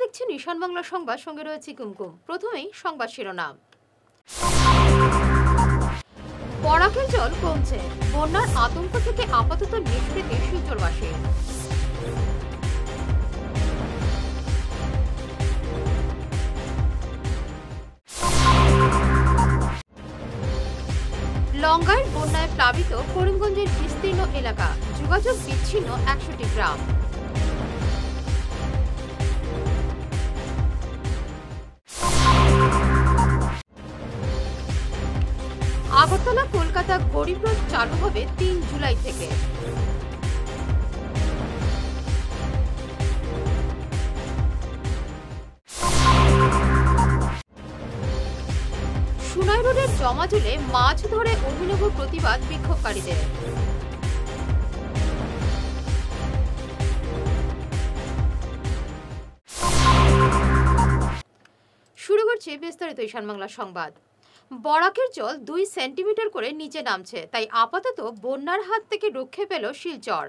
দেখছেন ঈশান বাংলা সংবাদ, সঙ্গে রয়েছে কুমকুম। প্রথমেই সংবাদ শিরোনাম। বরাকের জল কমছে, বন্যার আতঙ্ক থেকে আপাতত নিষ্কৃতি শিলচরবাসী। লঙ্গাইয়ের বন্যায় প্লাবিত করিমগঞ্জের বিস্তীর্ণ এলাকা, যোগাযোগ বিচ্ছিন্ন 100টি গ্রাম। আগরতলা কলকাতা গরিব রথ চালু হবে 3 জুলাই থেকে। সুনাই রোডের জমাজলে মাছ ধরে অভিনব প্রতিবাদ বিক্ষোভকারীদের। শুরু করছি বিস্তারিত ঈশান বাংলা সংবাদ। বরাকের জল 2 সেন্টিমিটার করে নিচে নামছে, তাই আপাতত বন্যার হাত থেকে রক্ষে পেল শিলচর।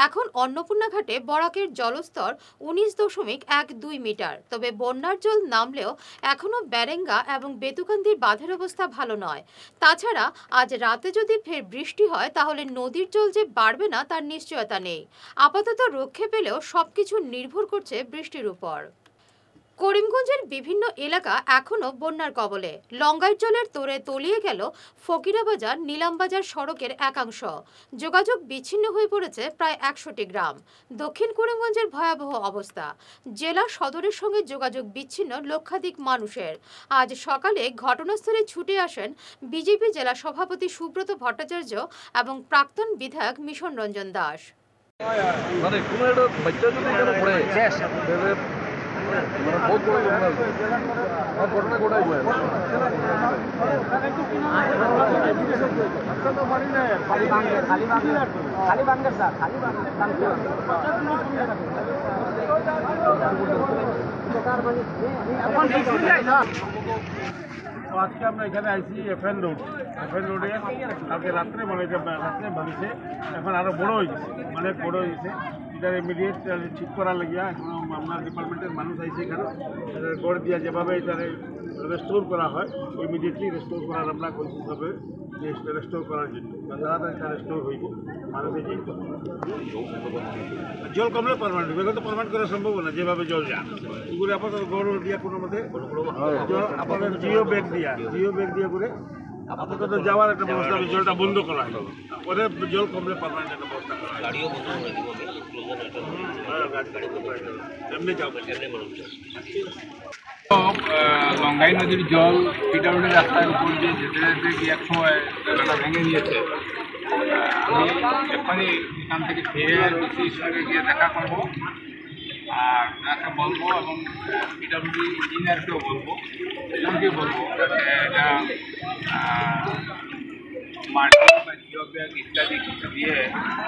এখন অন্নপূর্ণা ঘাটে বরাকের জলস্তর 19.12 মিটার। তবে বন্যার জল নামলেও এখনও ব্যারেঙ্গা এবং বেতুকান্দির বাঁধের অবস্থা ভালো নয়। তাছাড়া আজ রাতে যদি ফের বৃষ্টি হয় তাহলে নদীর জল যে বাড়বে না তার নিশ্চয়তা নেই। আপাতত রক্ষে পেলেও সবকিছু নির্ভর করছে বৃষ্টির উপর। করিমগঞ্জের বিভিন্ন এলাকা এখনও বন্যার কবলে। লঙ্গাইয়ের জলের তোড়ে তলিয়ে গেল ফকিরাবাজার নীলামবাজার সড়কের একাংশ। যোগাযোগ বিচ্ছিন্ন হয়ে পড়েছে প্রায় 100টি গ্রাম। দক্ষিণ করিমগঞ্জের ভয়াবহ অবস্থা, জেলা সদরের সঙ্গে যোগাযোগ বিচ্ছিন্ন লক্ষাধিক মানুষের। আজ সকালে ঘটনাস্থলে ছুটে আসেন বিজেপি জেলা সভাপতি সুব্রত ভট্টাচার্য এবং প্রাক্তন বিধায়ক মিশন রঞ্জন দাস। बहुत घटना घटाई हुआ है। আজকে আমরা এখানে আইছি এফএন রোডে কালকে রাত্রে রাত্রে ভাঙছে, এখন আরো বড় হয়ে গেছে, অনেক বড় হয়ে গেছে। এটা ইমিডিয়েট ঠিক করার লাগিয়া এখন আপনার ডিপার্টমেন্টের মানুষ আইছে এখানে গড় দিয়া যেভাবে এটা রেস্টোর করা হয় ইমিডিয়েটলি রেস্টোর করার আমরা কোশিশ হবে যে রেস্টোর করার জন্য তাড়াতাড়ি এটা রেস্টোর হইব। মানুষের যেতে জল কমলে পারমানেন্ট হবে, তো পারমানেন্ট করা সম্ভব না যেভাবে জল যায়। এগুলো আপাতত গড় দিয়া কোনো মতে আপনাদের জিও ব্যাগ দিয়া করে আপাতত যাওয়ার একটা ব্যবস্থা হবে, জলটা বন্ধ করা হয়। পরে জল কমলে পারমানেন্ট একটা ব্যবস্থা করা হয়। গাড়িও বন্ধ করে দিব এমনি যাও লঙ্গাই নদীর জল পিডাব্লিউডি রাস্তার উপর দিয়ে যেতে যেতে গিয়ে এক সময় জায়গাটা ভেঙে নিয়েছে। আমি এখনই এখান থেকে ফিরে ডিসির সঙ্গে গিয়ে দেখা করবো আর তাকে বলবো এবং পিডাব্লিউডি ইঞ্জিনিয়ারকেও বলবো, দুজনকেই বলবো যাতে এটা মাটি বা জিও ব্যাগ ইত্যাদি কিছু দিয়ে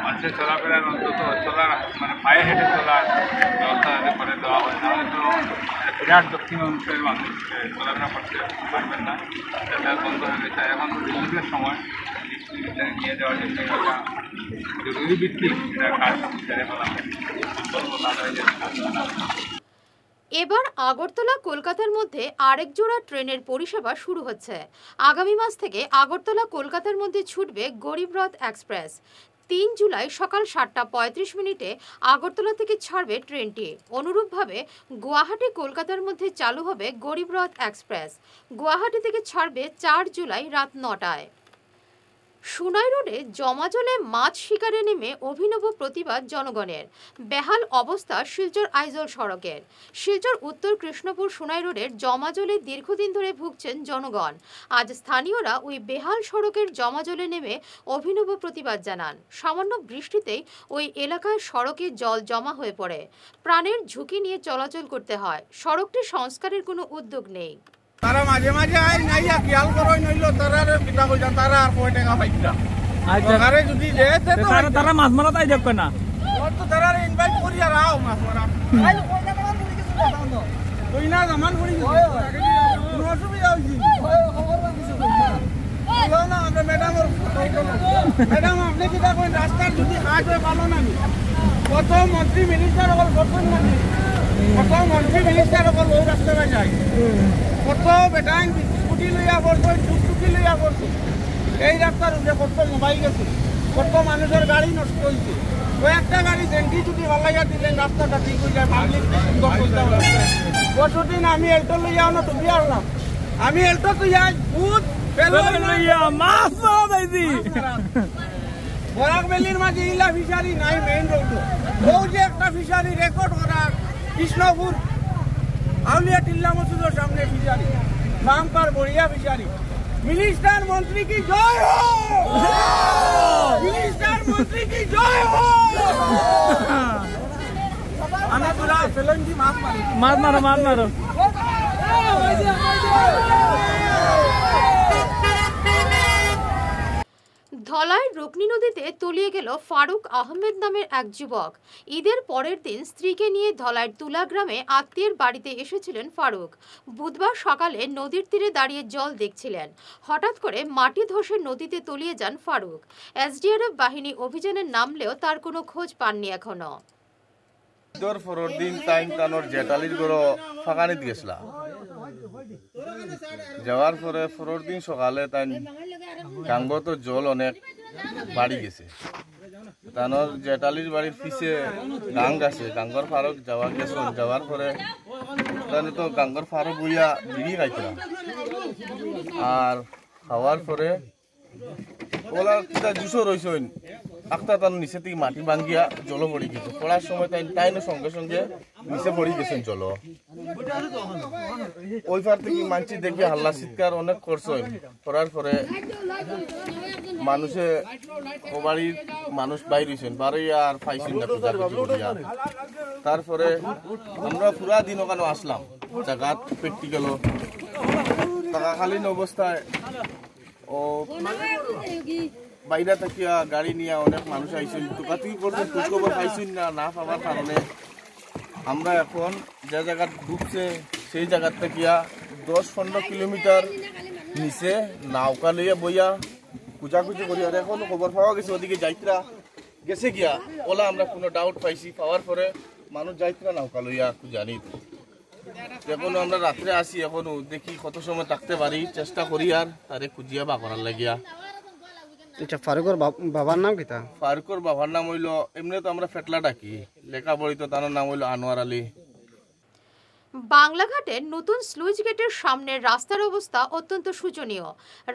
মানুষের চলাফেরার অন্তত চলার মানে পায়ে হেঁটে চলার ব্যবস্থা যাতে করে দেওয়া হয়। নাহলে তো বিরাট দক্ষিণ অঞ্চলের মানুষ চলাফেরা করতে পারবেন না, যাতায়াত বন্ধ হয়ে গেছে। এখন তো রিলিফের সময় নিয়ে যাওয়ার জন্য একটা জরুরি ভিত্তিক এটা কাজ সেরে ফেলা বলবো তাদের। এবার আগরতলা কলকাতার মধ্যে আরেক জোড়া ট্রেনের পরিষেবা শুরু হচ্ছে। আগামী মাস থেকে আগরতলা কলকাতার মধ্যে ছুটবে গরিব রথ এক্সপ্রেস। 3 জুলাই সকাল 7:35 আগরতলা থেকে ছাড়বে ট্রেনটি। অনুরূপভাবে গুয়াহাটি কলকাতার মধ্যে চালু হবে গরিব রথ এক্সপ্রেস। গুয়াহাটি থেকে ছাড়বে 4 জুলাই রাত 9টায়। সুনাই রোডে জমাজলে মাছ শিকারে নেমে অভিনব প্রতিবাদ জনগণের। বেহাল অবস্থা শিলচর আইজল সড়কের। শিলচর উত্তর কৃষ্ণপুর সুনাই রোডের জমাজলে দীর্ঘদিন ধরে ভুগছেন জনগণ। আজ স্থানীয়রা ওই বেহাল সড়কের জমাজলে নেমে অভিনব প্রতিবাদ জানান। সামান্য বৃষ্টিতেই ওই এলাকায় সড়কে জল জমা হয়ে পড়ে। প্রাণের ঝুঁকি নিয়ে চলাচল করতে হয়। সড়কটি সংস্কারের কোনো উদ্যোগ নেই। তারা মাঝে মাঝে আয় নাইয়া খেয়াল করো নইল তারা পিতা কই যান তারা আর কয় টাকা পাইতা সরকারে যদি যেতে তো তারা মাছ মারা তাই দেখবে না ওর তো তারা ইনভাইট করি আর আও মাছ মারা আই কই টাকা মাছ মুড়ি কিছু কথা না কই না জামান মুড়ি কিছু কোনো অসুবিধা হইছি খবর না কিছু বলো না আমরা ম্যাডাম আপনি কি দেখেন রাস্তার যদি কাজ হয় ভালো না কত মন্ত্রী মিনিস্টার হল বলছেন না কত মন্ত্রী মিনিস্টার অকল ওই রাস্তাটা যায়, কত বেটাই স্কুটি লইয়া পড়ছো, টুকটুকি লইয়া পড়ছো, এই রাস্তার উপরে কত মোবাইল গেছে, কত মানুষের গাড়ি নষ্ট হয়েছে। কয়েকটা গাড়ি সেন্টি ছুটি ভাল লাগিয়া দিলেন, রাস্তাটা ঠিক হয়ে যায়, পাবলিক সুন্দর করতে হবে। পরশুদিন আমি এল্টো লইয়া না টুপি আনলাম, আমি এল্টো তুই ভূত মাছ বরাক ভ্যালির মাঝে ইলা ফিশারি নাই, মেইন রোড ও যে একটা ফিশারি রেকর্ড করা কৃষ্ণপুর আউলিয়া টিল্লা মসজিদের সামনে ফিশারি, বাম্পার বড়িয়া ফিশারি। মিনিস্টার মন্ত্রী কি জয় হো, মিনিস্টার মন্ত্রী কি জয় হো। আমি পুরা ফেলনজি মাছ মারো। ধলাইয়ের রুকনি নদীতে তলিয়ে গেল ফারুক আহমেদ নামের এক যুবক। ঈদের পরের দিন স্ত্রীকে নিয়ে ধলাইয়ের তুলা গ্রামে আত্মীয়ের বাড়িতে এসেছিলেন ফারুক। বুধবার সকালে নদীর তীরে দাঁড়িয়ে জল দেখছিলেন, হঠাৎ করে মাটি ধসে নদীতে তলিয়ে যান ফারুক। এসডিআরএফ বাহিনী অভিযানে নামলেও তার কোনো খোঁজ পাননি এখনো। ঈদের পরের দিন তানোর জেঠালির গড় ফাঁকানিত গেছিলা, যাওয়ার পরে পরের দিন সকালে তাই গাঙ্গ তো জল অনেক বাড়ি গেছে, তানোর জেঠালির বাড়ির পিছে গাঙ্গ আছে, গাঙ্গর ফারক যাওয়ার পরে তাহলে তো গাঙ্গর ফারক বইয়া বিড়ি খাইছিলাম, আর খাওয়ার পরে ওলা জুসো রয়েছে একটা তার নিচে থেকে মাটি ভাঙ্গিয়া জল পড়ে গেছে, পড়ার সময় তাই সঙ্গে সঙ্গে নিচে পড়ে গেছেন জল। ওই পার থেকে মানছি দেখবে হাল্লা চিৎকার অনেক করছে, করার পরে মানুষে ও বাড়ির মানুষ বাইর হয়েছেন বারোই আর পাইছেন না পূজা করিয়া। তারপরে আমরা পুরা দিন ওখানে আসলাম, জায়গা প্র্যাকটিক্যাল থাকাকালীন অবস্থায় ও বাইরে থাকিয়া গাড়ি নিয়ে অনেক মানুষ আইসেন, টুকাটুকি করছেন, খোঁজখবর পাইছেন না পাওয়ার কারণে আমরা এখন যে জায়গা ঢুকছে সেই জায়গার থেকে 10-15 কিলোমিটার নিচে নৌকা লইয়া বইয়া খুঁজাখুঁজি করি, আর এখন খবর পাওয়া গেছে ওদিকে যাইত্রা গেছে গিয়া, ওলা আমরা কোনো ডাউট পাইছি, পাওয়ার পরে মানুষ যাইত্রা নৌকা লইয়া জানি। এখনো আমরা রাত্রে আসি, এখনো দেখি কত সময় থাকতে পারি, চেষ্টা করি আর তারে খুঁজিয়া বা করার লাগিয়া। ফারুকর বাবার নাম কিতা? ফারুকর বাবার নাম হইল, এমনি তো আমরা ফেটলা ডাকি, লেখা পড়ি তো তার নাম হইল আনোয়ার আলী। বাংলাঘাটের নতুন স্লুইস গেটের সামনের রাস্তার অবস্থা অত্যন্ত শোচনীয়।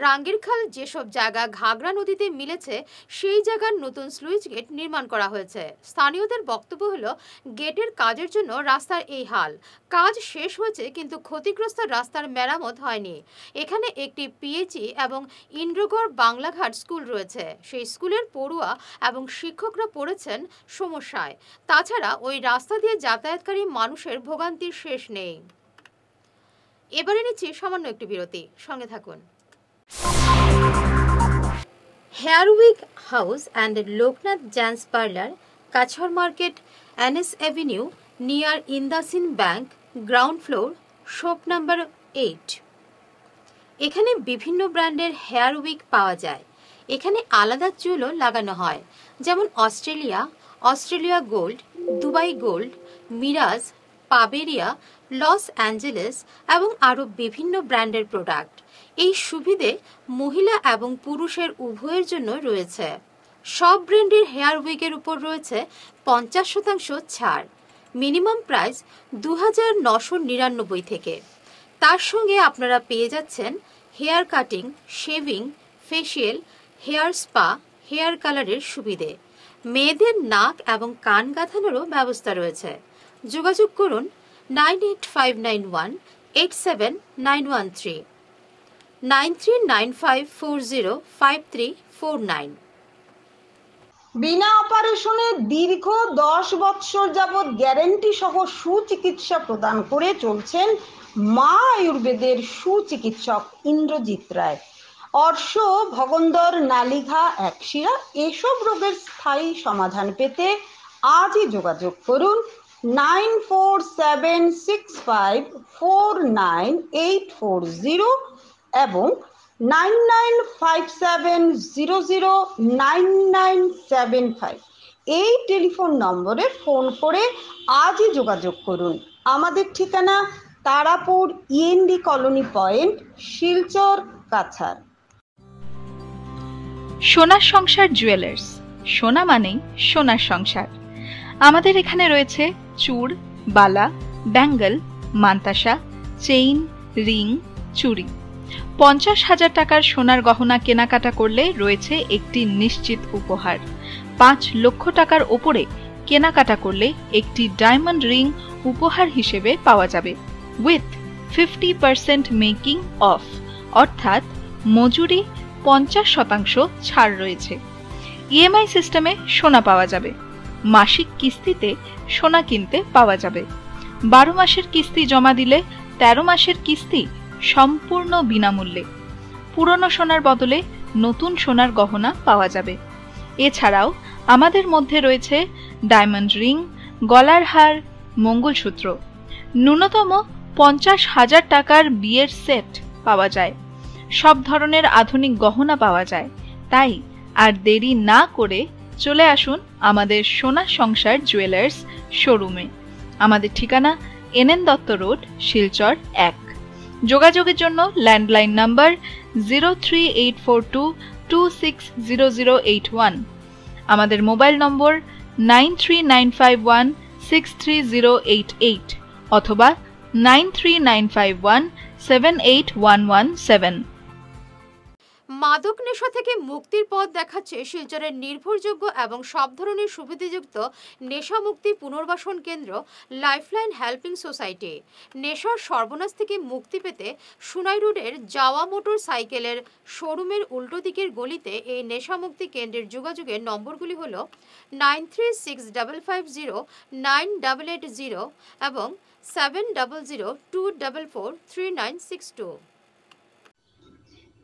রাঙ্গিরখাল যেসব জায়গা ঘাগড়া নদীতে মিলেছে সেই জায়গার নতুন স্লুইস গেট নির্মাণ করা হয়েছে। স্থানীয়দের বক্তব্য হলো গেটের কাজের জন্য রাস্তার এই হাল। কাজ শেষ হয়েছে কিন্তু ক্ষতিগ্রস্ত রাস্তার মেরামত হয়নি। এখানে একটি পিএইচই এবং ইন্দ্রগড় বাংলাঘাট স্কুল রয়েছে, সেই স্কুলের পড়ুয়া এবং শিক্ষকরা পড়েছেন সমস্যায়। তাছাড়া ওই রাস্তা দিয়ে যাতায়াতকারী মানুষের ভোগান্তির শেষ নেই। এবারে নিচ্ছি সামান্য একটু বিরতি, সঙ্গে থাকুন। Hair week house and Loknath gents parlour, Cachar market, NS avenue, near IndusInd bank, ground floor, shop number 8। এখানে বিভিন্ন ব্র্যান্ডের হেয়ার উইক পাওয়া যায়। এখানে আলাদা চুলও লাগানো হয়, যেমন অস্ট্রেলিয়া গোল্ড, দুবাই গোল্ড, মিরাজ, পাবেরিয়া, লস অ্যাঞ্জেলেস এবং আরও বিভিন্ন ব্র্যান্ডের প্রোডাক্ট। এই সুবিধে মহিলা এবং পুরুষের উভয়ের জন্য রয়েছে। সব ব্র্যান্ডের হেয়ার উইকের উপর রয়েছে 50% ছাড়। মিনিমাম প্রাইস 2999 থেকে। তার সঙ্গে আপনারা পেয়ে যাচ্ছেন hair cutting, shaving, facial, hair spa, hair কালারের সুবিধে। মেয়েদের নাক এবং কান গাঁথানোরও ব্যবস্থা রয়েছে। যোগাযোগ করুন 9859187913, 9395405349। বিনা অপারেশনে দীর্ঘ 10 বৎসর যাবৎ গ্যারেন্টি সহ সুচিকিৎসা প্রদান করে চলছেন মা আয়ুর্বেদের সুচিকিৎসক ইন্দ্রজিৎ রায়। অর্শ, ভগন্দর, নালিঘা, একশিরা এসব রোগের স্থায়ী সমাধান পেতে আজই যোগাযোগ করুন 9476549840 এবং 9957009975 এই টেলিফোন নম্বরে ফোন করে আজই যোগাযোগ করুন। আমাদের ঠিকানা Tarapur END colony point, Silchar, Cachar. সোনার সংসার জুয়েলার্স, সোনা মানেই সোনার সংসার। আমাদের এখানে রয়েছে চূড়, বালা, ব্যাঙ্গল, মান্তাসা, চেইন, রিং, চুড়ি। 50,000 টাকার সোনার গহনা কেনাকাটা করলে রয়েছে একটি নিশ্চিত উপহার। 5 লক্ষ টাকার ওপরে কেনাকাটা করলে একটি ডায়মন্ড রিং উপহার হিসেবে পাওয়া যাবে উইথ 50% মেকিং অফ, অর্থাৎ মজুরি 50% ছাড় রয়েছে। ইএমআই সিস্টেমে সোনা পাওয়া যাবে। মাসিক কিস্তিতে সোনা কিনতে পাওয়া যাবে। 12 মাসের কিস্তি জমা দিলে 13 মাসের কিস্তি সম্পূর্ণ বিনামূল্যে। পুরনো সোনার বদলে নতুন সোনার গহনা পাওয়া যাবে। এছাড়াও আমাদের মধ্যে রয়েছে ডায়মন্ড রিং, গলার হার, মঙ্গলসূত্র। ন্যূনতম 50,000 টাকার বিয়ের সেট পাওয়া যায়। সব ধরনের আধুনিক গহনা পাওয়া যায়। তাই আর দেরি না করে চলে আসুন আমাদের সোনা সংসার জুয়েলার্স শোরুমে। আমাদের ঠিকানা NN দত্ত রোড, শিলচর 1। যোগাযোগের জন্য ল্যান্ডলাইন নাম্বার 038422600081, আমাদের মোবাইল নম্বর 9395163088 অথবা 9395178117। মাদক নেশা থেকে মুক্তির পথ দেখাচ্ছে শিলচরের নির্ভরযোগ্য এবং সব ধরনের সুবিধাযুক্ত নেশা মুক্তি পুনর্বাসন কেন্দ্র লাইফলাইন হেল্পিং সোসাইটি। নেশার সর্বনাশ থেকে মুক্তি পেতে সুনাই রোডের যাওয়া মোটর সাইকেলের শোরুমের উল্টো দিকের গলিতে এই নেশা মুক্তি কেন্দ্রের যোগাযোগের নম্বরগুলি হল 9365509880 এবং 7002443962।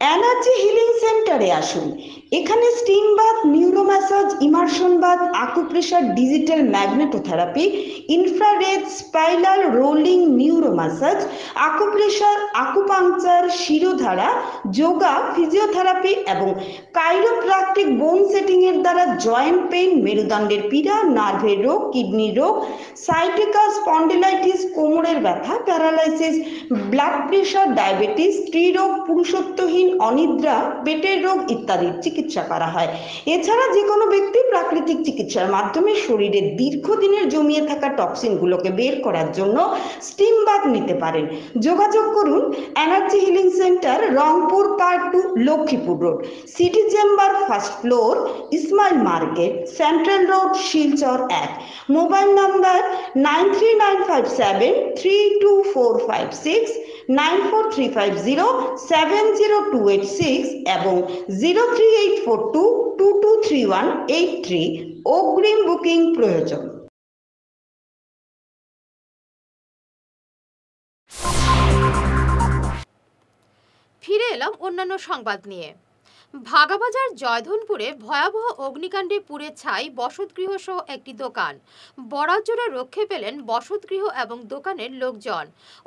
এনার্জি হিলিং সেন্টারে আসুন। এখানে steam bath, neuro massage, immersion bath, acupressure, digital magnetotherapy, infrared, spiral rolling neuro massage, acupressure, acupuncture, shirodhara, yoga, physiotherapy এবং কাইরোপ্র্যাকটিক বোন সেটিং এর দ্বারা জয়েন্ট পেইন, মেরুদণ্ডের পীড়া, নার্ভের রোগ, কিডনির রোগ, সাইটিকা, স্পন্ডিলাইটিস, কোমরের ব্যথা, প্যারালাইসিস, ব্লাড প্রেশার, ডায়াবেটিস, স্ত্রীরোগ, পুরুষত্বহীন, অনিদ্রা, পেটের রোগ ইত্যাদির চিকিৎসা করা হয়। এছাড়া যে কোনো ব্যক্তি প্রাকৃতিক চিকিৎসার মাধ্যমে শরীরে দীর্ঘদিনের জমিয়ে থাকা টক্সিনগুলোকে বের করার জন্য স্টিম বাথ নিতে পারেন। যোগাযোগ করুন energy healing centre, Rangpur part 2, Lakshmipur road, city chamber, first floor, Ismail market, central road, Silchar 1। Mobile number 9395732456, 9435070286 এবং 03842223183। অগ্রিম বুকিং প্রয়োজন। ফিরে এলাম অন্যান্য সংবাদ নিয়ে। ভাগাবাজার জয়ধনপুরে ভয়াবহ অগ্নিকাণ্ডে পুড়ে ছাই বসতগৃহ সহ একটি দোকান। বরাতজোড়া রক্ষে পেলেন বসতগৃহ এবং দোকানের লোকজন।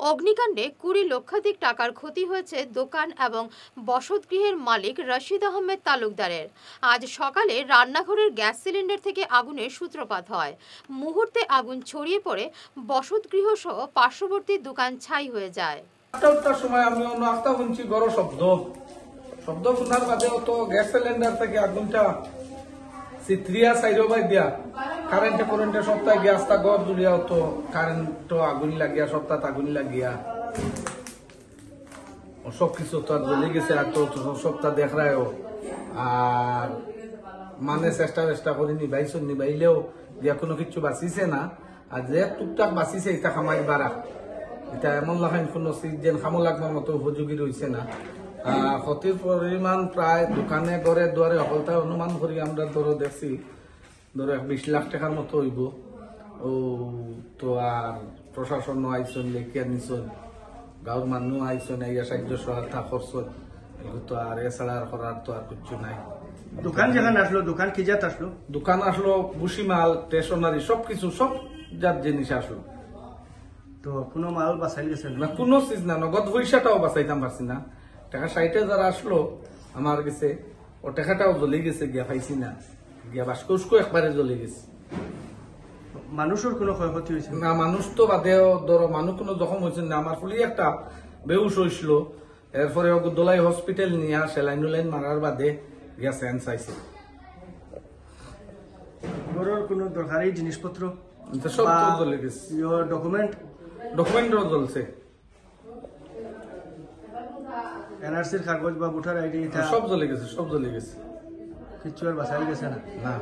অগ্নিকাণ্ডে 20 লক্ষাধিক টাকার ক্ষতি হয়েছে দোকান এবং বসতগৃহের মালিক রশিদ আহমেদ তালুকদারের। আজ সকালে রান্নাঘরের গ্যাস সিলিন্ডার থেকে আগুনের সূত্রপাত হয়। মুহূর্তে আগুন ছড়িয়ে পড়ে বসতগৃহ সহ পার্শ্ববর্তী দোকান ছাই হয়ে যায়। সময় আমি অন্য আস্তা শুনছি গড় শব্দ শোনার বাদেও তো গ্যাস সিলিন্ডার থেকে আগুনটা চিত্রিয়া সাইডবাই দিয়া কারেন্টে সপ্তাহে গ্যাসটা গড় জুড়িয়া তো কারেন্ট আগুন লাগিয়া সপ্তাহ আগুন লাগিয়া সবকিছু তো আর জ্বলে গেছে। আর তো সপ্তাহ দেখায়ও আর মানে চেষ্টা করে নিবাইলেও দিয়া কোনো কিছু বাঁচিছে না। আর যে টুকটাক বাঁচিছে এটা খামাই বাড়া, এটা এমন লাগাই কোনো যেন খামো লাগবার মতো উপযোগী রয়েছে না। ক্ষতির পরিমাণ প্রায় দোকানে গড়ে দুয়ারে সকলটা অনুমান করি আমরা ধরো দেখছি ধরো 20 লাখ টাকার মতো হইব। ও তো আর প্রশাসন আইসন, লেখিয়া নিছন, গাঁর মানুষ আইসন, এই সাহায্য সহায়তা করছেন, এগুলো তো আর এছাড়া আর করার তো আর কিছু নাই। দোকান যেখানে আসলো, দোকান কি জাত আসলো? দোকান আসলো ভুসিমাল, স্টেশনারি সবকিছু সব জাত জিনিস আসলো। তো কোনো মাল বাঁচাই গেছে না? কোনো চিজ না, নগদ পয়সাটাও বাঁচাইতাম পারছি না। টাকা 60 যারা আসলো আমার গেছে, ও টাকাটাও জ্বলে গেছে, গিয়া পাইছি না, গিয়া বাস্কো একবারে জ্বলে গেছে। মানুষের কোনো ক্ষয়ক্ষতি হয়েছে না, মানুষ তো বাদেও ধরো মানুষ কোনো জখম হয়েছে না। আমার ফুলি একটা বেউস হয়েছিল, এরপরে দোলাই হসপিটাল নিয়ে সেলাইন মারার বাদে গিয়া সেন্স আইছে। ঘরের কোনো দরকারি জিনিসপত্র তো সব তো জ্বলে গেছে, ডকুমেন্টও জ্বলছে, এনআরসির কাগজ বা ভোটার আইডি সব জ্বলে গেছে, সব জ্বলে গেছে, কিচ্ছু আর বাঁচাই গেছে না। না।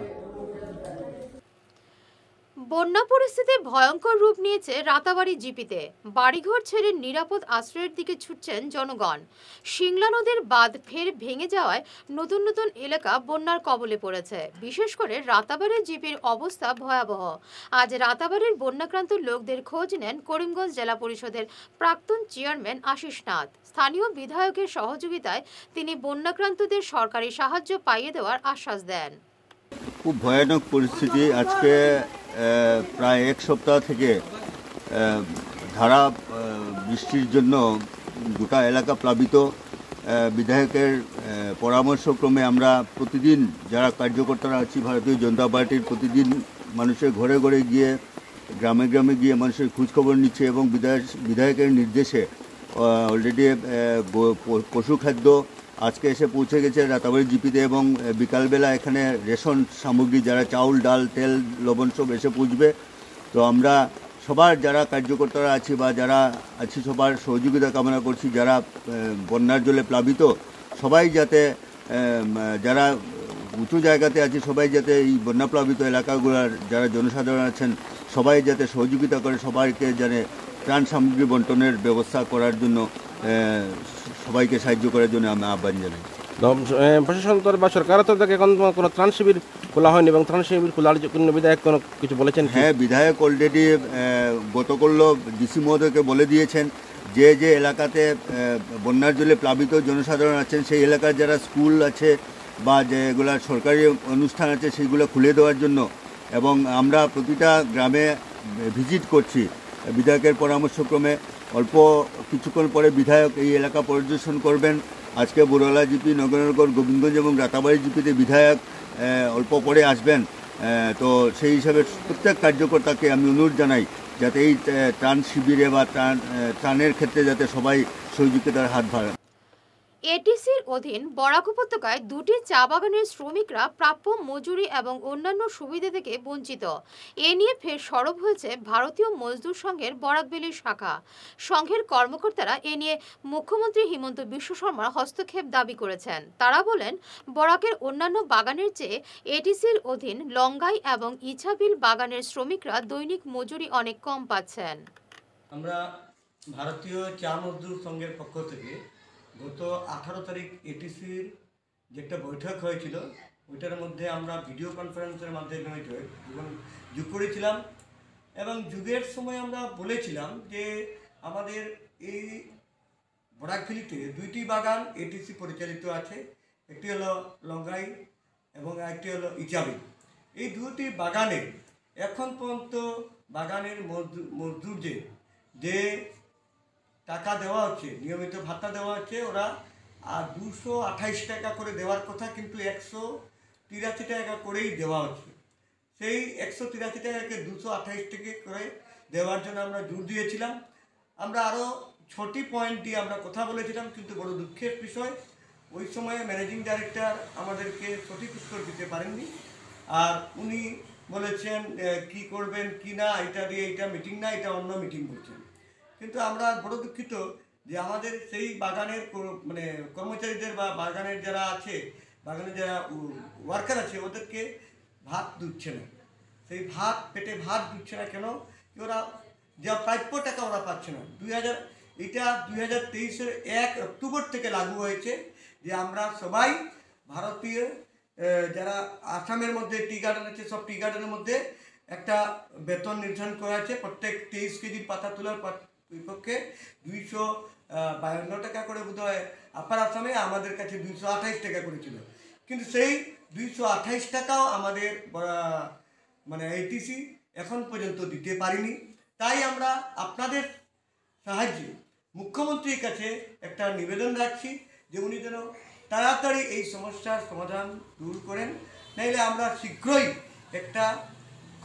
বন্যা পরিস্থিতি ভয়ঙ্কর রূপ নিয়েছে রাতাবাড়ি জিপিতে। বাড়িঘর ছেড়ে নিরাপদ আশ্রয়ের দিকে ছুটছেন জনগণ। সিংলা নদীর বাঁধ ফের ভেঙে যাওয়ায় নতুন নতুন এলাকা বন্যার কবলে পড়েছে। বিশেষ করে রাতাবাড়ি জিপির অবস্থা ভয়াবহ। আজ রাতাবাড়ির বন্যাক্রান্ত লোকদের খোঁজ নেন করিমগঞ্জ জেলা পরিষদের প্রাক্তন চেয়ারম্যান আশিস নাথ। স্থানীয় বিধায়কের সহযোগিতায় তিনি বন্যাক্রান্তদের সরকারি সাহায্য পাইয়ে দেওয়ার আশ্বাস দেন। খুব ভয়ানক পরিস্থিতি। আজকে প্রায় এক সপ্তাহ থেকে ধারা বৃষ্টির জন্য গোটা এলাকা প্লাবিত। বিধায়কের পরামর্শক্রমে আমরা প্রতিদিন যারা কার্যকর্তারা আছি ভারতীয় জনতা পার্টির, প্রতিদিন মানুষের ঘরে ঘরে গিয়ে গ্রামে গ্রামে গিয়ে মানুষের খোঁজখবর নিচ্ছে এবং বিধায়কের নির্দেশে অলরেডি পশু খাদ্য আজকে এসে পৌঁছে গেছে রাতাবাড়ি জিপিতে এবং বিকালবেলা এখানে রেশন সামগ্রী যারা চাউল, ডাল, তেল, লবণ সব এসে পৌঁছবে। তো আমরা সবার যারা কার্যকর্তারা আছি বা যারা আছি সবার সহযোগিতা কামনা করছি। যারা বন্যার জলে প্লাবিত সবাই যাতে, যারা উঁচু জায়গাতে আছে সবাই যাতে এই বন্যা প্লাবিত এলাকাগুলোর যারা জনসাধারণ আছেন সবাই যাতে সহযোগিতা করে, সবাইকে জানে ত্রাণ সামগ্রী বন্টনের ব্যবস্থা করার জন্য, সবাইকে সাহায্য করার জন্য আমি আহ্বান জানাই। প্রশাসন বা সরকার থেকে এখন কোনো ত্রাণ শিবির খোলা হয়নি এবং ত্রাণ শিবির খোলার জন্য বিধায়ক কোনো কিছু বলেছেন? হ্যাঁ, বিধায়ক অলরেডি গতকাল ডিসি মহোদয়কে বলে দিয়েছেন যে যে এলাকাতে বন্যার জলে প্লাবিত জনসাধারণ আছেন সেই এলাকার যারা স্কুল আছে বা যেগুলা সরকারি অনুষ্ঠান আছে সেইগুলো খুলে দেওয়ার জন্য। এবং আমরা প্রতিটা গ্রামে ভিজিট করছি বিধায়কের পরামর্শক্রমে। অল্প কিছুক্ষণ পরে বিধায়ক এই এলাকা পরিদর্শন করবেন। আজকে বড়লা জিপি, নগরনগর, গোবিন্দগঞ্জ এবং রাতাবাড়ি জিপিতে বিধায়ক অল্প পরে আসবেন। তো সেই হিসাবে প্রত্যেক কার্যকর্তাকে আমি অনুরোধ জানাই যাতে এই ত্রাণ শিবিরে বা ত্রাণের ক্ষেত্রে যাতে সবাই সহযোগিতার হাত বাড়ান। এটিসির অধীন বরাক উপত্যকায় দুটি চা বাগানের শ্রমিকরা প্রাপ্য মজুরি এবং অন্যান্য সুবিধা থেকে বঞ্চিত। এ নিয়ে ফের সরব হয়েছে ভারতীয় মজদুর সংঘের বরাকবেলি শাখা। সংঘের কর্মকর্তারা এ নিয়ে মুখ্যমন্ত্রী হিমন্ত বিশ্ব শর্মার হস্তক্ষেপ দাবি করেছেন। তারা বলেন, বরাকের অন্যান্য বাগানের চেয়ে এটিসির অধীন লঙ্গাই এবং ইছাবিল বাগানের শ্রমিকরা দৈনিক মজুরি অনেক কম পাচ্ছেন। আমরা ভারতীয় চা মজদুর সংঘের পক্ষ থেকে গত 18 তারিখ এটিসির যে একটা বৈঠক হয়েছিল ওইটার মধ্যে আমরা ভিডিও কনফারেন্সের মাধ্যমে যোগ করেছিলাম এবং যুগের সময় আমরা বলেছিলাম যে আমাদের এই বরাকভেলিতে দুইটি বাগান এটিসি পরিচালিত আছে। একটি হলো লঙ্গাই এবং একটি হলো ইচাবি। এই দুটি বাগানে এখন পর্যন্ত বাগানের মজদুরদের যে টাকা দেওয়া হচ্ছে, নিয়মিত ভাতা দেওয়া হচ্ছে, ওরা 228 টাকা করে দেওয়ার কথা, কিন্তু 183 টাকা করেই দেওয়া হচ্ছে। সেই 183 টাকাকে 228 টাকা করে দেওয়ার জন্য আমরা জোর দিয়েছিলাম। আমরা আরও 6টি পয়েন্ট দিয়ে আমরা কথা বলেছিলাম, কিন্তু বড় দুঃখের বিষয় ওই সময়ে ম্যানেজিং ডাইরেক্টর আমাদেরকে সঠিক উত্তর দিতে পারেননি। আর উনি বলেছেন কি করবেন কি না, এটা দিয়ে এটা মিটিং না, এটা অন্য মিটিং করছেন। কিন্তু আমরা বড় দুঃখিত যে আমাদের সেই বাগানের মানে কর্মচারীদের বা বাগানের যারা আছে, বাগানের যারা ওয়ার্কার আছে, ওদেরকে ভাত দিচ্ছে না। সেই ভাত পেটে ভাত দিচ্ছে না কেন? ওরা যা প্রাপ্য টাকা ওরা পাচ্ছে না। 2023-এর 1 অক্টোবর থেকে লাগু হয়েছে যে আমরা সবাই ভারতীয় যারা আসামের মধ্যে টি গার্ডেন আছে, সব টি গার্ডেনের মধ্যে একটা বেতন নির্ধারণ করা আছে। প্রত্যেক 23 কেজি পাতা তোলার বিপক্ষে 252 টাকা করে বোধহয় আপার আসামে, আমাদের কাছে 228 টাকা করেছিল। কিন্তু সেই 228 টাকাও আমাদের মানে এটিসি এখন পর্যন্ত দিতে পারিনি। তাই আমরা আপনাদের সাহায্যে মুখ্যমন্ত্রীর কাছে একটা নিবেদন রাখছি যে উনি যেন তাড়াতাড়ি এই সমস্যার সমাধান দূর করেন, নাইলে আমরা শীঘ্রই একটা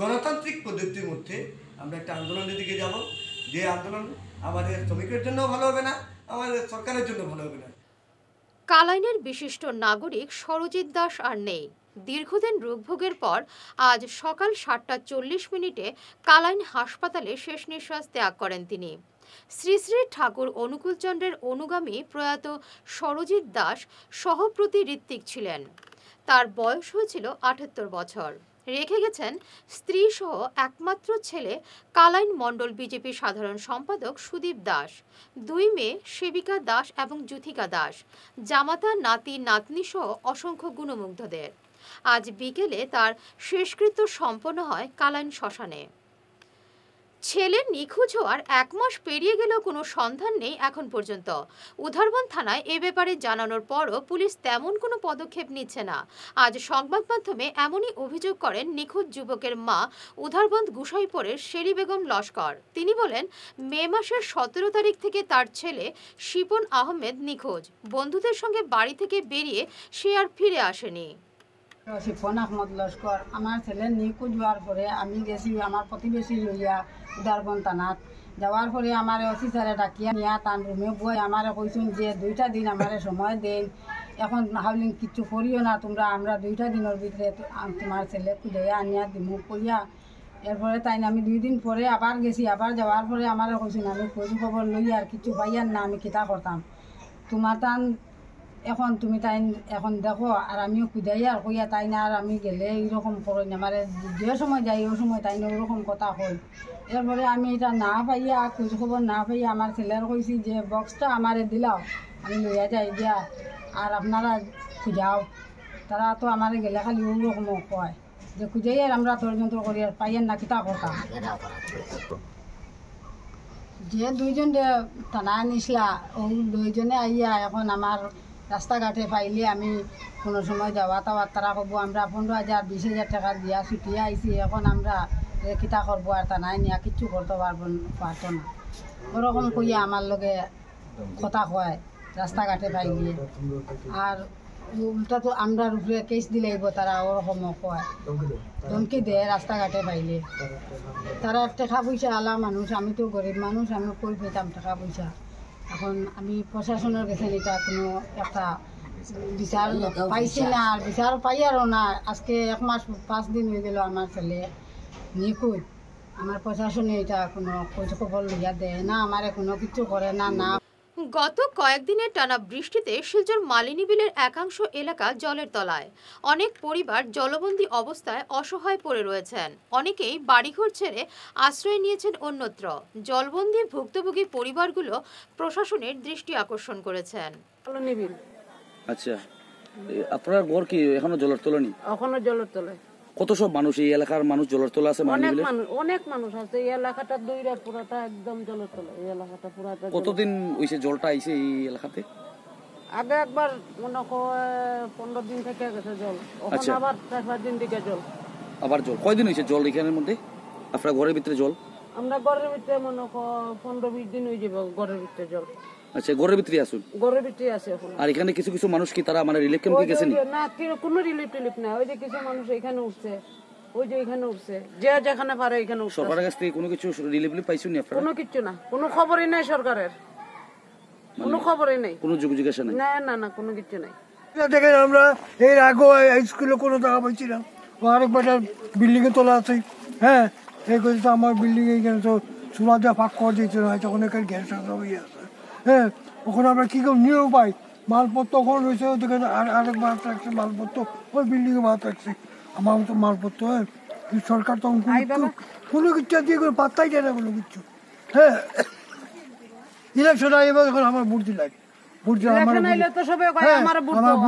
গণতান্ত্রিক পদ্ধতির মধ্যে আমরা একটা আন্দোলনের দিকে যাব, যে আন্দোলন আমাদের শ্রমিকের জন্য ভালো হবে না, আমাদের সরকারের জন্য ভালো হবে না। কালাইনের বিশিষ্ট নাগরিক সরজিৎ দাস আর নেই। দীর্ঘদিন রোগভোগের পর আজ সকাল 7:40 কালাইন হাসপাতালে শেষ নিঃশ্বাস ত্যাগ করেন তিনি। শ্রী শ্রী ঠাকুর অনুকূলচন্দ্রের অনুগামী প্রয়াত সরজিৎ দাস সহপ্রতি ঋত্বিক ছিলেন। তার বয়স হয়েছিল 78 বছর। রেখে গেছেন স্ত্রী সহ একমাত্র ছেলে কালাইন মণ্ডল বিজেপি সাধারণ সম্পাদক সুদীপ দাস, 2 মেয়ে সেবিকা দাস এবং যুথিকা দাস, জামাতা নাতি নাতনি সহ অসংখ্য গুণমুগ্ধদের। আজ বিকেলে তার শেষকৃত্য সম্পন্ন হয় কালাইন শ্মশানে। ছেলে নিখোঁজ হওয়ার 1 মাস পেরিয়ে গেলেও কোনো সন্ধান নেই এখন পর্যন্ত। উধারবন থানায় এ ব্যাপারে জানানোর পরও পুলিশ তেমন কোনো পদক্ষেপ নিচ্ছে না। আজ সংবাদ মাধ্যমে এমনই অভিযোগ করেন নিখোঁজ যুবকের মা উধারবন্দ গুসাইপুরের শেরি বেগম লস্কর। তিনি বলেন, মে মাসের 17 তারিখ থেকে তার ছেলে শিপন আহমেদ নিখোঁজ। বন্ধুদের সঙ্গে বাড়ি থেকে বেরিয়ে সে আর ফিরে আসেনি। শিপন আহমদ লস্কর আমার ছেলে নিখোঁজ হওয়ার পরে আমি গেছি আমার প্রতিবেশী লইয়া উদারবন থানাত। যাওয়ার পরে আমার অফিসারে ডাকিয়া নিয়া তার রুমে বই আমার কইসুন যে 2টা দিন আমার সময় দেন, এখন হাউলিং কিছু করিও না তোমরা, আমরা 2টা দিনের ভিতরে তোমার ছেলে খুঁজাইয়া আনিয়া দিমু করিয়া। এরপরে তাই আমি 2 দিন পরে আবার গেছি। আবার যাওয়ার পরে আমার কইসুন আমি খোঁজ খবর লই আর কিছু পাইয়ার না, আমি কিতা করতাম তোমার টান এখন তুমি তাই এখন দেখো। আর আমিও খুঁজাইয়া আর কইয়া তাই না আর আমি গেলে এইরকম করো না, আমার যে সময় যাই ওই সময় তাই না ওরকম কথা হই। এরপরে আমি এটা না পাইয়া খোঁজ খবর না পাইয়া আমার ছেলের কইছি যে বক্সটা আমারে দিলাও, আমি লইয়া যাই দিয়া আর আপনারা খুঁজাও। তারা তো আমার গেলে খালি ওরকমও কয় যে খুঁজাই আর আমরা তর্জন্ত করি আর পাইয়ার না কিতা করতাম। যে 2 জন থানায় নিসলা ও 2 জনে আইয়া এখন আমার রাস্তাঘাটে পাইলে আমি কোনো সময় যাওয়া তাওয়ার তারা করবো আমরা 15,000 20,000 টাকা দিয়া ছুটিয়ে আইছি, এখন আমরা কিতা করবো আর থানায় নিয়ে কিচ্ছু করতে পারতো না। ওরকম কইয়া আমার লগে কথা কয় রাস্তাঘাটে পাইলে। আর উল্টা তো আমরা উপরে কেস দিলেইব তারা ওরকমও কয়, ধমকি দেয় রাস্তাঘাটে পাইলে। তারা টাকা পয়সা আলা মানুষ, আমি তো গরিব মানুষ, আমি কই পেতাম টাকা পয়সা। এখন আমি প্রশাসনের কাছে এটা কোনো একটা বিচার পাইছি না, আর বিচার পাইয়ারও না। আজকে 1 মাস 5 দিন হয়ে গেল আমার ছেলে নিখোঁজ। আমার প্রশাসনে এটা কোনো খোঁজ খবর লইয়া দেয় না, আমার কোনো কিছু করে না। না গত কয়েকদিনের টানা বৃষ্টিতে শিলচর মালিনী বিলের একাংশ এলাকা জলের তলায়। অনেক পরিবার জলবন্দী অবস্থায় অসহায় পড়ে রয়েছেন। অনেকেই বাড়িঘর ছেড়ে আশ্রয় নিয়েছেন অন্যত্র। জলবন্দী ভুক্তভোগী পরিবারগুলো প্রশাসনের দৃষ্টি আকর্ষণ করেছেন। আচ্ছা, আপনার ঘর কি এখনো জলের তলায়? এখনো জলের তলায়। কত সব মানুষ এই এলাকার মানুষ জলের তলা আছে? অনেক মানুষ আছে এই এলাকাটা, দুইরা পুরাটা একদম জলের তলা। এই এলাকাটা পুরাটা। কতদিন হইছে জলটা আইছে এই এলাকাতে? আগে একবার মনে হয় 15 দিন থেকে গেছে জল, এখন আবার 4-5 দিন থেকে জল। আবার জল কয়দিন হইছে জল এখানের মধ্যে? আপনার ঘরের ভিতরে জল? আমরা ঘরের ভিতরে মনে হয় 15-20 দিন হয়ে যাবে ঘরের ভিতরে জল। আচ্ছা, ঘরের ভিতরে আসুন? ঘরের ভিতরে আছে এখন। আর এখানে কিছু কিছু মানুষ কি তারা মানে রিলিফ ক্যাম্পে গেছেন? না, কোনো রিলিফ না। ওই যে কিছু মানুষ এখানে উঠছে, ওই যে এখানে উঠছে, যে যেখানে পারে এখানে উঠছে। সরকারের কাছ থেকে কোনো কিছু রিলিফ পাইছেন না আপনারা? কোনো কিছু না, কোনো খবরই নাই সরকারের, কোনো খবরই নাই, কোনো জিজ্ঞাসা নাই। না না না, কোনো কিছু নাই। দেখেন আমরা এর আগে স্কুলে কোনো টাকা পাইছিলাম, আরেকবার বিল্ডিং এ তোলা আছে। হ্যাঁ, এই করে তো আমার বিল্ডিং এখানে তো সোনা দেওয়া ফাঁক করে দিয়েছিল, হয়তো অনেকের গ্যাস ইয়ে আছে। হ্যাঁ, ওখানে আমরা কী করে নিয়েও পাই মালপত্র ওখানে রয়েছে, ওদেরকে আরেক মাছ রাখছে মালপত্র, ওই বিল্ডিংয়ে মাছ রাখছে আমার মতো মালপত্র। হ্যাঁ, সরকার তখন কোনো কিছু দিয়ে কোনো পাত্তাই দেয় না কোনো কিছু। হ্যাঁ, ইলেকশন এবার এখন আমার ভোট দিলাই, ভোট দিলাম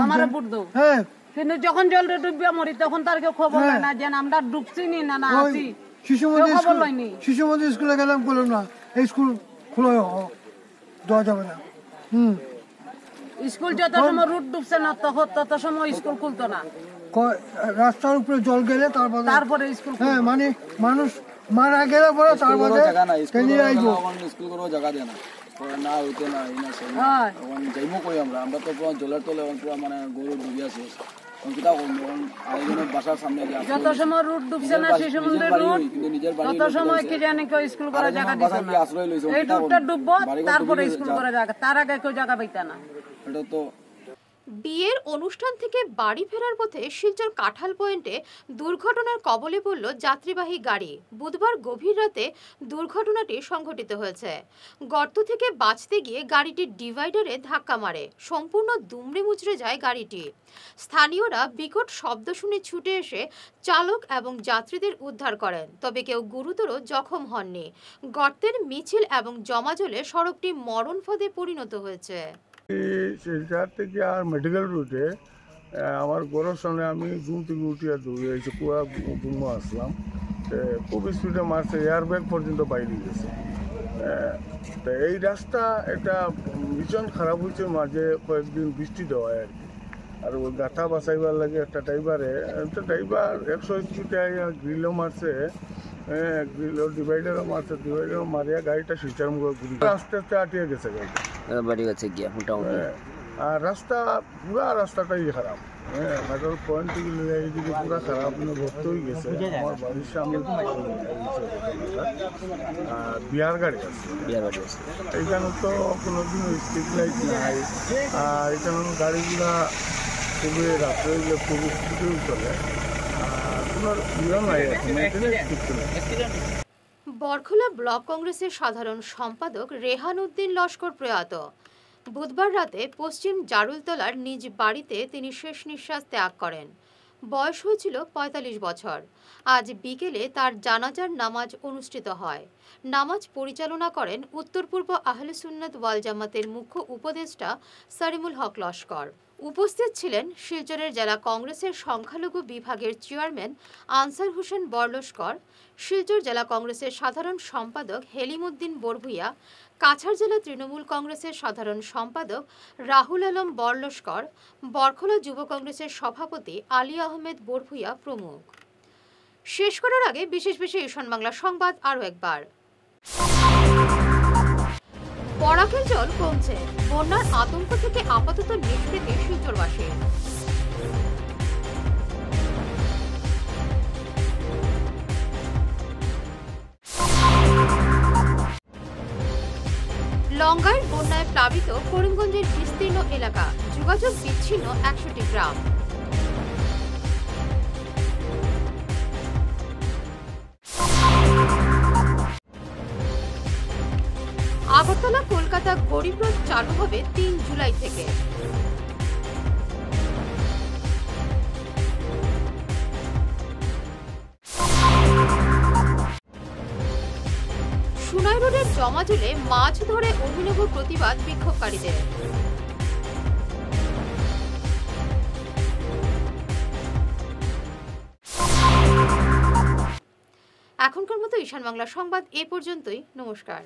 আমার। হ্যাঁ, কিন্তু যখন জলটা ডুবিয়া মরি তখন তার কেউ খবর হয় না যে আমরা ডুবছি নি না আছি। শিশু মন্দির স্কুলে গেলাম, বললাম না এই স্কুল খুলে দেওয়া যাবে না। স্কুল যত সময় রুট ডুবছে না তত সময় স্কুল খুলতো না। রাস্তার উপরে জল গেলে তারপরে স্কুল। হ্যাঁ, মানে মানুষ মারা গেলে পরে তারপরে স্কুল করার জায়গা দেয় না। না হইতো না এই না সেই এখন যাইমো কই আমরা তো পুরো জলের তলে এখন পুরো মানে গরু ডুবে আছে এখন কিটা করব এখন আরেকজনের বাসার সামনে যে যত সময় রুট ডুবছে না সেই সময় রুট তত সময় কি জানি কেউ স্কুল করার জায়গা দিছে না আশ্রয় লইছো এই রুটটা ডুববো তারপরে স্কুল করার জায়গা তার আগে কেউ জায়গা পাইতা না। এটা তো বিয়ের অনুষ্ঠান থেকে বাড়ি ফেরার পথে শিলচর কাঁঠাল পয়েন্টে দুর্ঘটনার কবলে পড়ল যাত্রীবাহী গাড়ি। বুধবার গভীর রাতে দুর্ঘটনাটি সংঘটিত হয়েছে। গর্ত থেকে বাঁচতে গিয়ে গাড়িটি ডিভাইডারে ধাক্কা মারে, সম্পূর্ণ দুমড়ে মুচড়ে যায় গাড়িটি। স্থানীয়রা বিকট শব্দ শুনে ছুটে এসে চালক এবং যাত্রীদের উদ্ধার করেন, তবে কেউ গুরুতর জখম হননি। গর্তের মিছিল এবং জমাজলে সড়কটি মরণ ফাঁদে পরিণত হয়েছে। শিলচর থেকে আর মেডিকেল রুটে আমার ঘরের সামনে আমি ঘুম থেকে উঠিয়া দৌড়ে এসে পুরা ঘুমো আসলাম, খুব স্পিডে মারছে, এয়ার ব্যাগ পর্যন্ত বাইরে গেছে। তো এই রাস্তা একটা ভীষণ খারাপ হয়েছে, মাঝে কয়েকদিন বৃষ্টি দেওয়া আর কি। আর ওই গাথা বাঁচাইবার লাগে একটা ড্রাইভার 100 স্পিডে গ্রিলও মারছে, গ্রিলও ডিভাইডারও মারছে, ডিভাইডারও মারিয়া গাড়িটা শিলচর মুখে ঘুরি আস্তে আস্তে আটিয়ে গেছে গাড়িটা বাড়ি গেছে গিয়া মোটামুটি। আর রাস্তা পুরা রাস্তাটাই খারাপ, মেট্রোল পয়েন্ট থেকে এইদিকে পুরা খারাপ, ভর্তি হয়ে গেছে। আমার বাড়ির সামনে বিহার গাড়ি আছে, এইখানে তো কোনোদিন স্ট্রিট লাইট নাই, আর এখানে গাড়িগুলা খুবই রাত্রে হইলে খুব স্পিডেও চলে, আর কোনো ইয়ে নাই এখন। বরখোলা ব্লক কংগ্রেসের সাধারণ সম্পাদক রেহান উদ্দিন লস্কর প্রয়াত। বুধবার রাতে পশ্চিম জারুলতলার নিজ বাড়িতে তিনি শেষ নিঃশ্বাস ত্যাগ করেন। বয়স হয়েছিল 45 বছর। আজ বিকেলে তার জানাজার নামাজ অনুষ্ঠিত হয়। নামাজ পরিচালনা করেন উত্তর পূর্ব আহলে সুন্নাত ওয়াল জামাতের মুখ্য উপদেষ্টা সারিমুল হক লস্কর। উপস্থিত ছিলেন শিলচরের জেলা কংগ্রেসের সংখ্যালঘু বিভাগের চেয়ারম্যান আনসার হোসেন বরলস্কর, শিলচর জেলা কংগ্রেসের সাধারণ সম্পাদক হেলিম উদ্দিন বরভুইয়া, কাছাড় জেলা তৃণমূল কংগ্রেসের সাধারণ সম্পাদক রাহুল আলম বরলস্কর, বরখোলা যুব কংগ্রেসের সভাপতি আলী আহমেদ বরভুইয়া প্রমুখ। শেষ করার আগে বিশেষ ঈশান বাংলা সংবাদ আরও একবার। বরাকের জল কমছে, বন্যার আতঙ্ক থেকে আপাতত নিষ্কৃতি শিলচরবাসী। লঙ্গাইয়ের বন্যায় প্লাবিত করিমগঞ্জের বিস্তীর্ণ এলাকা, যোগাযোগ বিচ্ছিন্ন 100টি গ্রাম। আগরতলা কলকাতা গরিব রথ চালু হবে 3 জুলাই থেকে। সুনাই রোডের জমাজলে মাছ ধরে অভিনব প্রতিবাদ বিক্ষোভকারীদের। এখনকার মতো ঈশান বাংলা সংবাদ এ পর্যন্তই। নমস্কার।